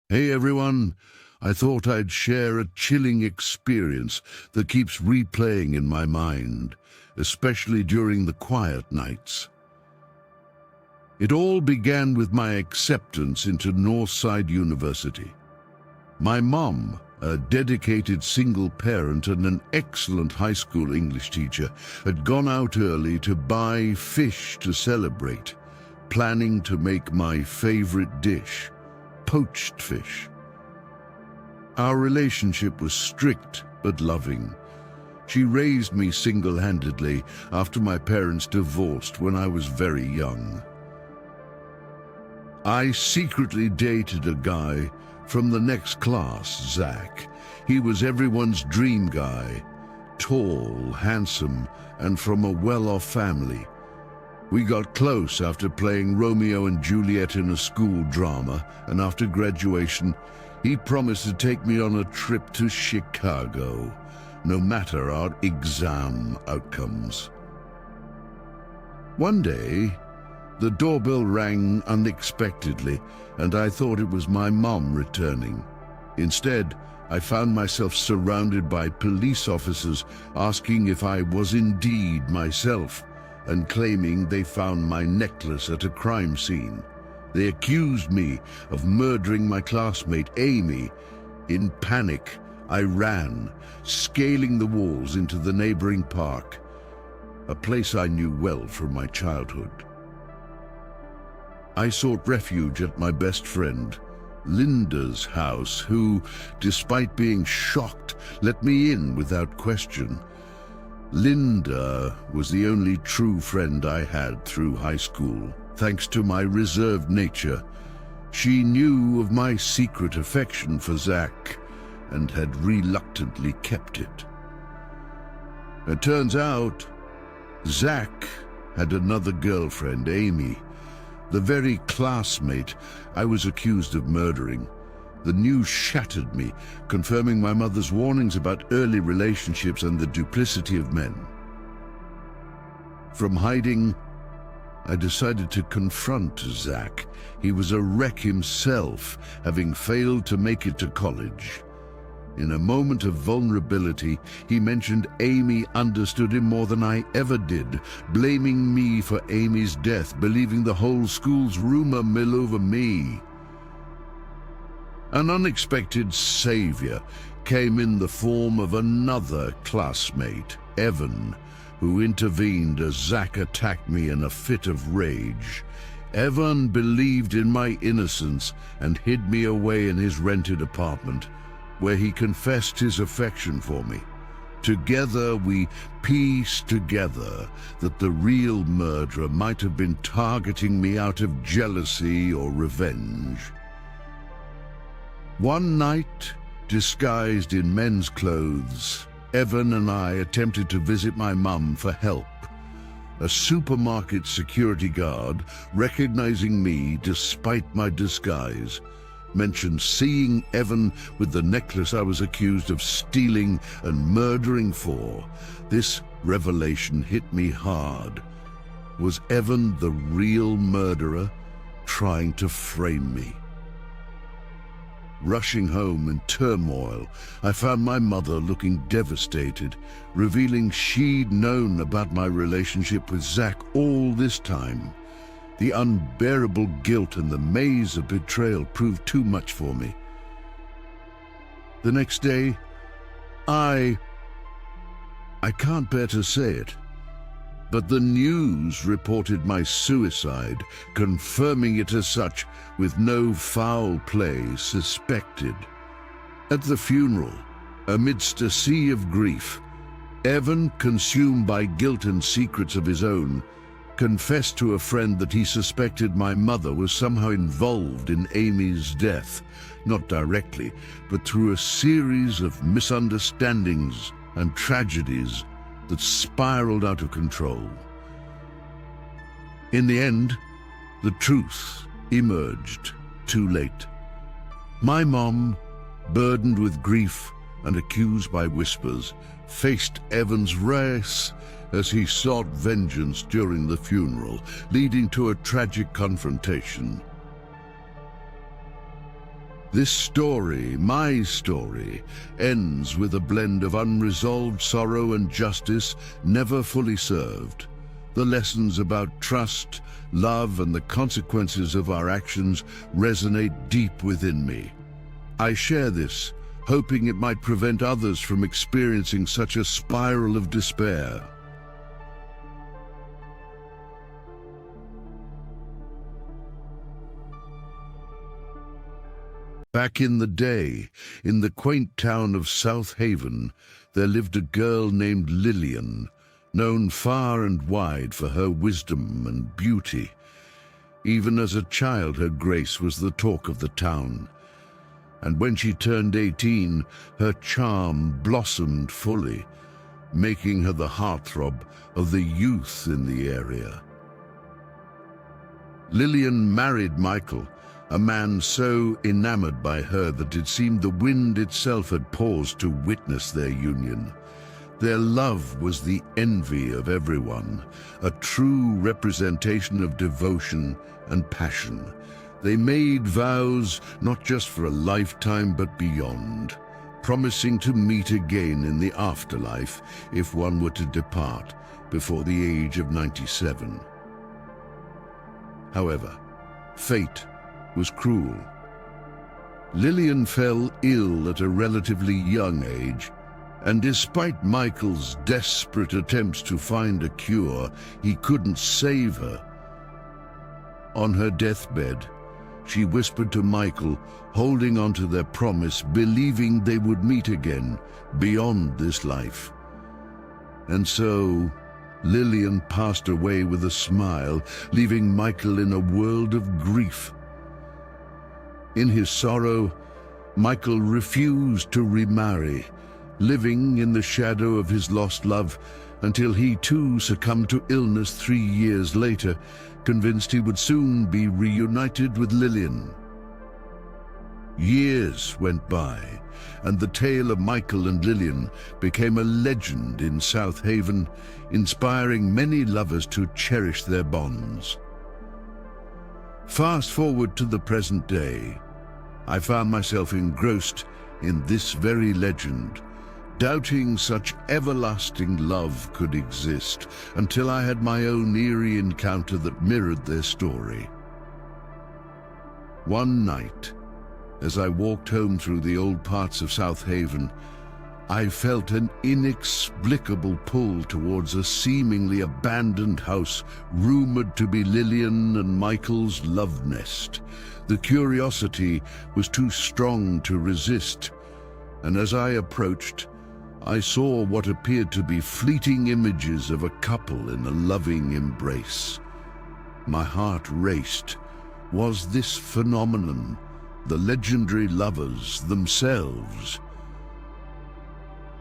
Hey everyone, I thought I'd share a chilling experience that keeps replaying in my mind, especially during the quiet nights. It all began with my acceptance into Northside University. My mom, a dedicated single parent and an excellent high school English teacher, had gone out early to buy fish to celebrate, planning to make my favorite dish, poached fish. Our relationship was strict but loving. She raised me single-handedly after my parents divorced when I was very young. I secretly dated a guy from the next class, Zach. He was everyone's dream guy, tall, handsome, and from a well-off family. We got close after playing Romeo and Juliet in a school drama, and after graduation, he promised to take me on a trip to Chicago, no matter our exam outcomes. One day, the doorbell rang unexpectedly, and I thought it was my mom returning. Instead, I found myself surrounded by police officers asking if I was indeed myself, and claiming they found my necklace at a crime scene. They accused me of murdering my classmate, Amy. In panic, I ran, scaling the walls into the neighboring park, a place I knew well from my childhood. I sought refuge at my best friend, Linda's house, who, despite being shocked, let me in without question. Linda was the only true friend I had through high school. Thanks to my reserved nature, she knew of my secret affection for Zach and had reluctantly kept it. It turns out, Zach had another girlfriend, Amy, the very classmate I was accused of murdering. The news shattered me, confirming my mother's warnings about early relationships and the duplicity of men. From hiding, I decided to confront Zach. He was a wreck himself, having failed to make it to college. In a moment of vulnerability, he mentioned Amy understood him more than I ever did, blaming me for Amy's death, believing the whole school's rumor mill over me. An unexpected savior came in the form of another classmate, Evan, who intervened as Zach attacked me in a fit of rage. Evan believed in my innocence and hid me away in his rented apartment, where he confessed his affection for me. Together we pieced together that the real murderer might have been targeting me out of jealousy or revenge. One night, disguised in men's clothes, Evan and I attempted to visit my mum for help. A supermarket security guard, recognizing me despite my disguise, mentioned seeing Evan with the necklace I was accused of stealing and murdering for. This revelation hit me hard. Was Evan the real murderer, trying to frame me? Rushing home in turmoil, I found my mother looking devastated, revealing she'd known about my relationship with Zach all this time. The unbearable guilt and the maze of betrayal proved too much for me. The next day, I can't bear to say it, but the news reported my suicide, confirming it as such, with no foul play suspected. At the funeral, amidst a sea of grief, Evan, consumed by guilt and secrets of his own, confessed to a friend that he suspected my mother was somehow involved in Amy's death, not directly, but through a series of misunderstandings and tragedies that spiraled out of control. In the end, the truth emerged too late. My mom, burdened with grief and accused by whispers, faced Evan's wrath as he sought vengeance during the funeral, leading to a tragic confrontation. This story, my story, ends with a blend of unresolved sorrow and justice never fully served. The lessons about trust, love, and the consequences of our actions resonate deep within me. I share this, hoping it might prevent others from experiencing such a spiral of despair. Back in the day, in the quaint town of South Haven, there lived a girl named Lillian, known far and wide for her wisdom and beauty. Even as a child, her grace was the talk of the town. And when she turned 18, her charm blossomed fully, making her the heartthrob of the youth in the area. Lillian married Michael, a man so enamored by her that it seemed the wind itself had paused to witness their union. Their love was the envy of everyone, a true representation of devotion and passion. They made vows not just for a lifetime but beyond, promising to meet again in the afterlife if one were to depart before the age of 97. However, fate was cruel. Lillian fell ill at a relatively young age, and despite Michael's desperate attempts to find a cure, he couldn't save her. On her deathbed, she whispered to Michael, holding on to their promise, believing they would meet again beyond this life. And so, Lillian passed away with a smile, leaving Michael in a world of grief. In his sorrow, Michael refused to remarry, living in the shadow of his lost love until he too succumbed to illness 3 years later, convinced he would soon be reunited with Lillian. Years went by, and the tale of Michael and Lillian became a legend in South Haven, inspiring many lovers to cherish their bonds. Fast forward to the present day, I found myself engrossed in this very legend, doubting such everlasting love could exist, until I had my own eerie encounter that mirrored their story. One night, as I walked home through the old parts of South Haven, I felt an inexplicable pull towards a seemingly abandoned house rumored to be Lillian and Michael's love nest. The curiosity was too strong to resist, and as I approached, I saw what appeared to be fleeting images of a couple in a loving embrace. My heart raced. Was this phenomenon the legendary lovers themselves?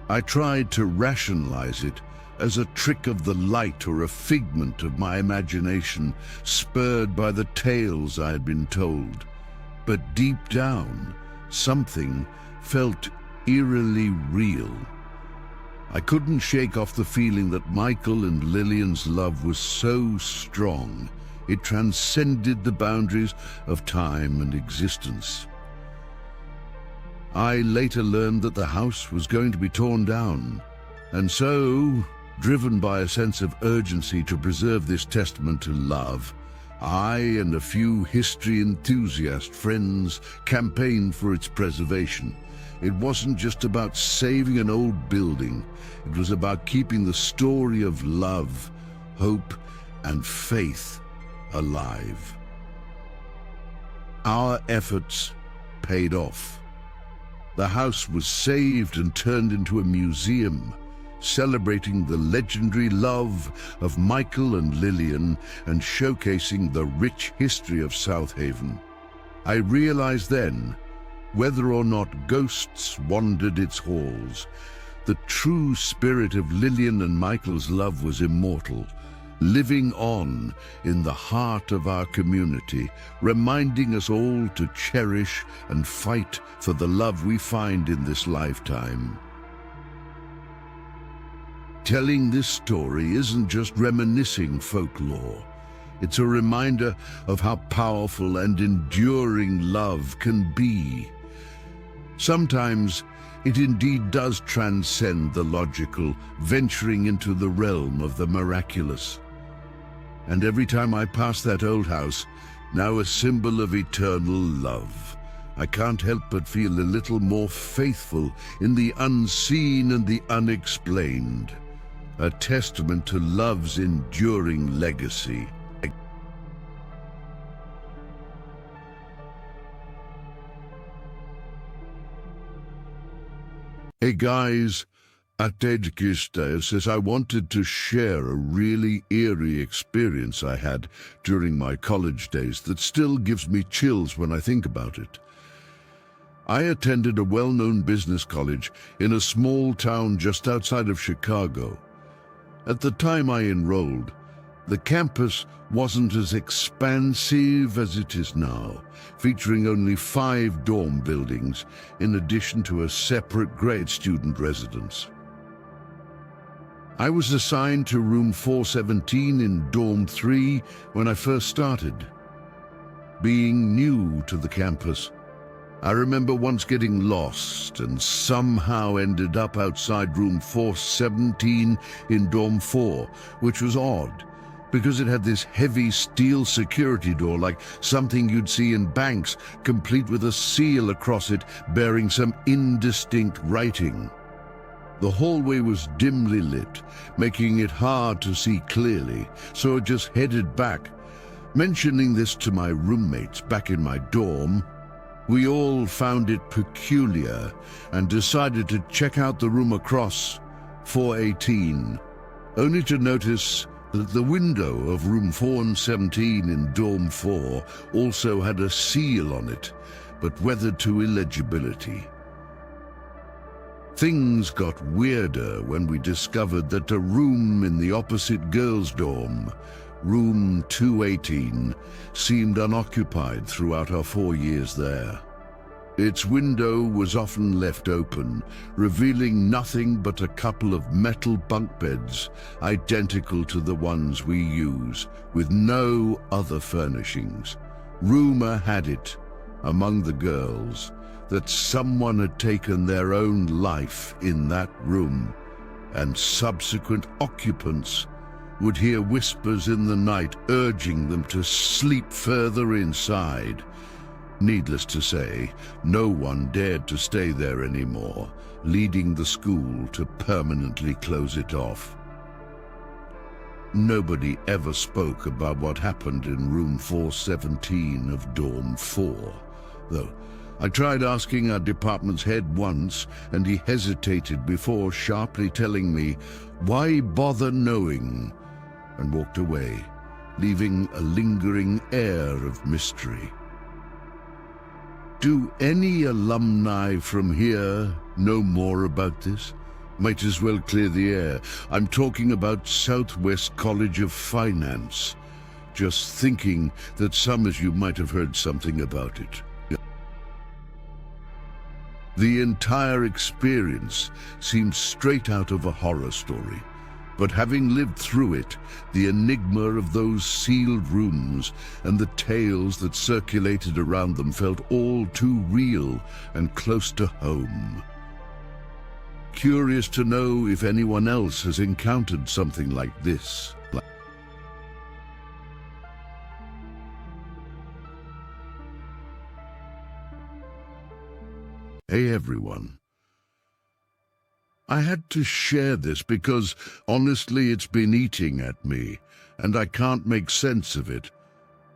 I tried to rationalize it as a trick of the light or a figment of my imagination, spurred by the tales I had been told. But deep down, something felt eerily real. I couldn't shake off the feeling that Michael and Lillian's love was so strong, it transcended the boundaries of time and existence. I later learned that the house was going to be torn down, and so, driven by a sense of urgency to preserve this testament to love, I and a few history enthusiast friends campaigned for its preservation. It wasn't just about saving an old building, it was about keeping the story of love, hope, and faith alive. Our efforts paid off. The house was saved and turned into a museum, celebrating the legendary love of Michael and Lillian and showcasing the rich history of South Haven. I realized then, whether or not ghosts wandered its halls, the true spirit of Lillian and Michael's love was immortal, living on in the heart of our community, reminding us all to cherish and fight for the love we find in this lifetime. Telling this story isn't just reminiscing folklore. It's a reminder of how powerful and enduring love can be, Sometimes it indeed does transcend the logical, venturing into the realm of the miraculous. And every time I pass that old house, now a symbol of eternal love, I can't help but feel a little more faithful in the unseen and the unexplained, a testament to love's enduring legacy. Hey guys, Atedkista says I wanted to share a really eerie experience I had during my college days that still gives me chills when I think about it. I attended a well-known business college in a small town just outside of Chicago. At the time I enrolled, the campus wasn't as expansive as it is now, featuring only 5 dorm buildings in addition to a separate grade student residence. I was assigned to room 417 in dorm 3 when I first started. Being new to the campus, I remember once getting lost and somehow ended up outside room 417 in dorm 4, which was odd because it had this heavy steel security door like something you'd see in banks, complete with a seal across it bearing some indistinct writing. The hallway was dimly lit, making it hard to see clearly, so I just headed back. Mentioning this to my roommates back in my dorm, we all found it peculiar and decided to check out the room across, 418, only to notice that the window of room 417 in dorm 4 also had a seal on it, but weathered to illegibility. Things got weirder when we discovered that a room in the opposite girls' dorm, room 218, seemed unoccupied throughout our 4 years there. Its window was often left open, revealing nothing but a couple of metal bunk beds, identical to the ones we use, with no other furnishings. Rumor had it, among the girls, that someone had taken their own life in that room, and subsequent occupants would hear whispers in the night urging them to sleep further inside. Needless to say, no one dared to stay there anymore, leading the school to permanently close it off. Nobody ever spoke about what happened in room 417 of dorm 4, though I tried asking our department's head once, and he hesitated before sharply telling me, "Why bother knowing?" and walked away, leaving a lingering air of mystery. Do any alumni from here know more about this? Might as well clear the air. I'm talking about Southwest College of Finance. Just thinking that some of you might have heard something about it. The entire experience seemed straight out of a horror story. But having lived through it, the enigma of those sealed rooms and the tales that circulated around them felt all too real and close to home. Curious to know if anyone else has encountered something like this. Hey everyone. I had to share this because, honestly, it's been eating at me, and I can't make sense of it.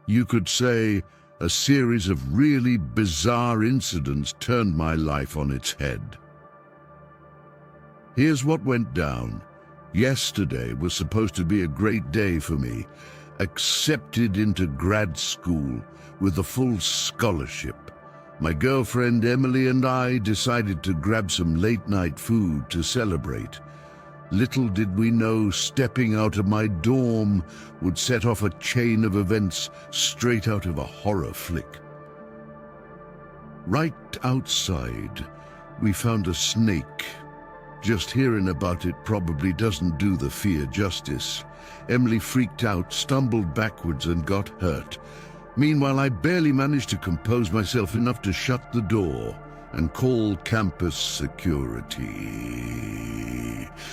You could say a series of really bizarre incidents turned my life on its head. Here's what went down. Yesterday was supposed to be a great day for me. Accepted into grad school with a full scholarship. My girlfriend Emily and I decided to grab some late-night food to celebrate. Little did we know stepping out of my dorm would set off a chain of events straight out of a horror flick. Right outside, we found a snake. Just hearing about it probably doesn't do the fear justice. Emily freaked out, stumbled backwards, and got hurt. Meanwhile, I barely managed to compose myself enough to shut the door. and call campus security.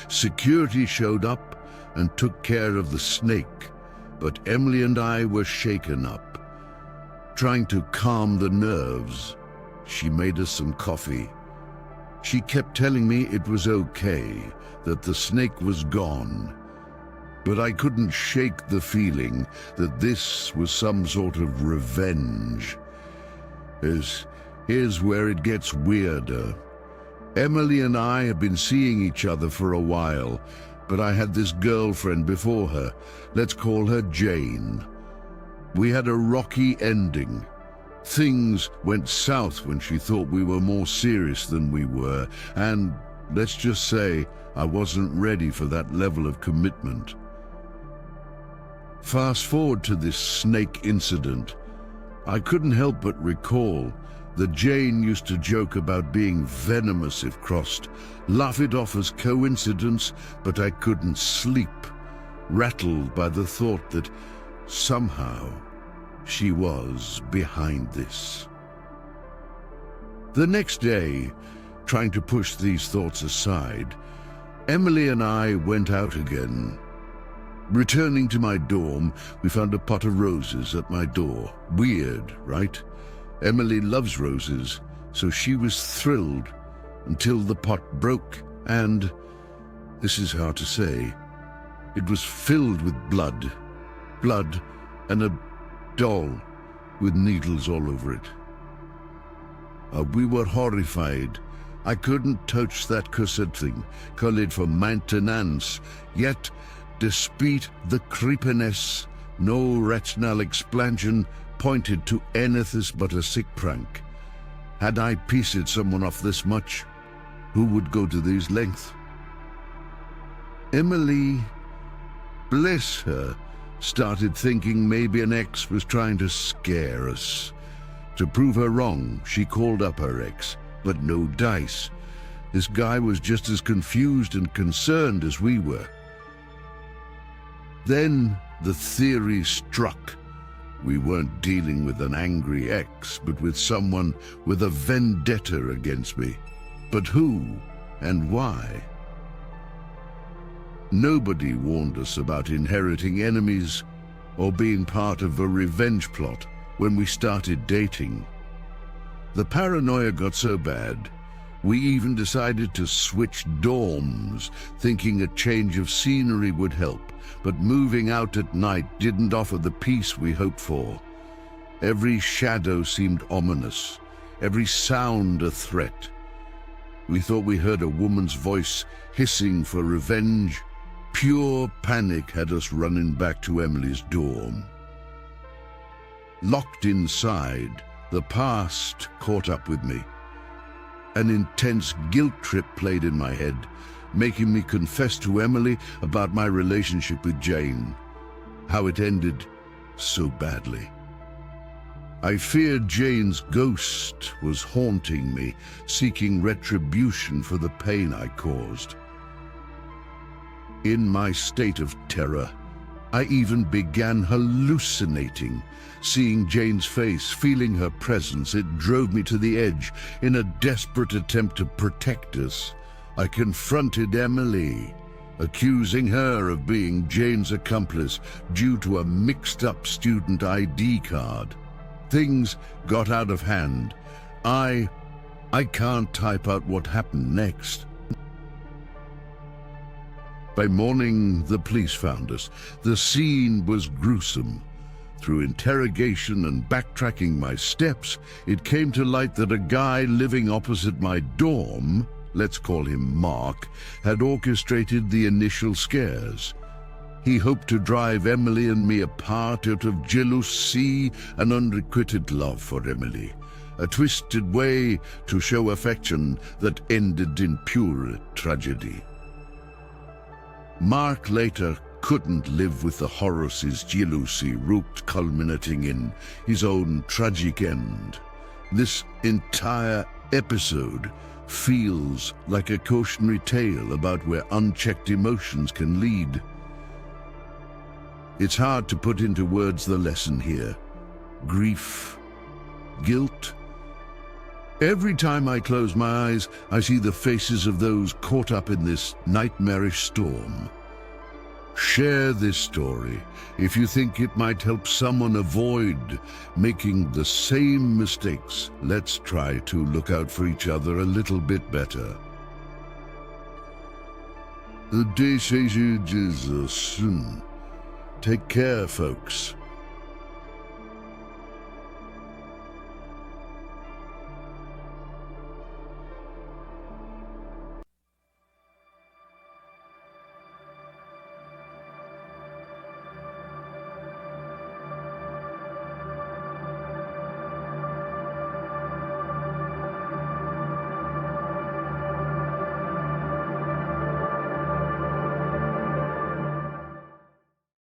Security showed up and took care of the snake, but Emily and I were shaken up. Trying to calm the nerves, she made us some coffee. She kept telling me it was okay, that the snake was gone. But I couldn't shake the feeling that this was some sort of revenge. Here's where it gets weirder. Emily and I have been seeing each other for a while, but I had this girlfriend before her. Let's call her Jane. We had a rocky ending. Things went south when she thought we were more serious than we were, and let's just say I wasn't ready for that level of commitment. Fast forward to this snake incident. I couldn't help but recall that Jane used to joke about being venomous if crossed, laugh it off as coincidence, but I couldn't sleep, rattled by the thought that somehow she was behind this. The next day, trying to push these thoughts aside, Emily and I went out again. Returning to my dorm, we found a pot of roses at my door. Weird, right? Emily loves roses, so she was thrilled until the pot broke and, this is hard to say, it was filled with blood. Blood and a doll with needles all over it. We were horrified. I couldn't touch that cursed thing, call it for maintenance, yet despite the creepiness, no rational explanation pointed to anything but a sick prank. Had I pissed someone off this much, who would go to these lengths? Emily, bless her, started thinking maybe an ex was trying to scare us. To prove her wrong, she called up her ex, but no dice. This guy was just as confused and concerned as we were. Then the theory struck. We weren't dealing with an angry ex, but with someone with a vendetta against me. But who and why? Nobody warned us about inheriting enemies or being part of a revenge plot when we started dating. The paranoia got so bad, we even decided to switch dorms, thinking a change of scenery would help, but moving out at night didn't offer the peace we hoped for. Every shadow seemed ominous, every sound a threat. We thought we heard a woman's voice hissing for revenge. Pure panic had us running back to Emily's dorm. Locked inside, the past caught up with me. An intense guilt trip played in my head, making me confess to Emily about my relationship with Jane, how it ended so badly. I feared Jane's ghost was haunting me, seeking retribution for the pain I caused. In my state of terror, I even began hallucinating. Seeing Jane's face, feeling her presence, it drove me to the edge. In a desperate attempt to protect us, I confronted Emily, accusing her of being Jane's accomplice due to a mixed-up student ID card. Things got out of hand. I can't type out what happened next. By morning, the police found us. The scene was gruesome. Through interrogation and backtracking my steps, it came to light that a guy living opposite my dorm, let's call him Mark, had orchestrated the initial scares. He hoped to drive Emily and me apart out of jealousy and unrequited love for Emily, a twisted way to show affection that ended in pure tragedy. Mark later couldn't live with the horrors his jealousy wrought, culminating in his own tragic end. This entire episode feels like a cautionary tale about where unchecked emotions can lead. It's hard to put into words the lesson here. Grief, guilt, Every time I close my eyes, I see the faces of those caught up in this nightmarish storm. Share this story if you think it might help someone avoid making the same mistakes. Let's try to look out for each other a little bit better. The day Jesus. Take care, folks.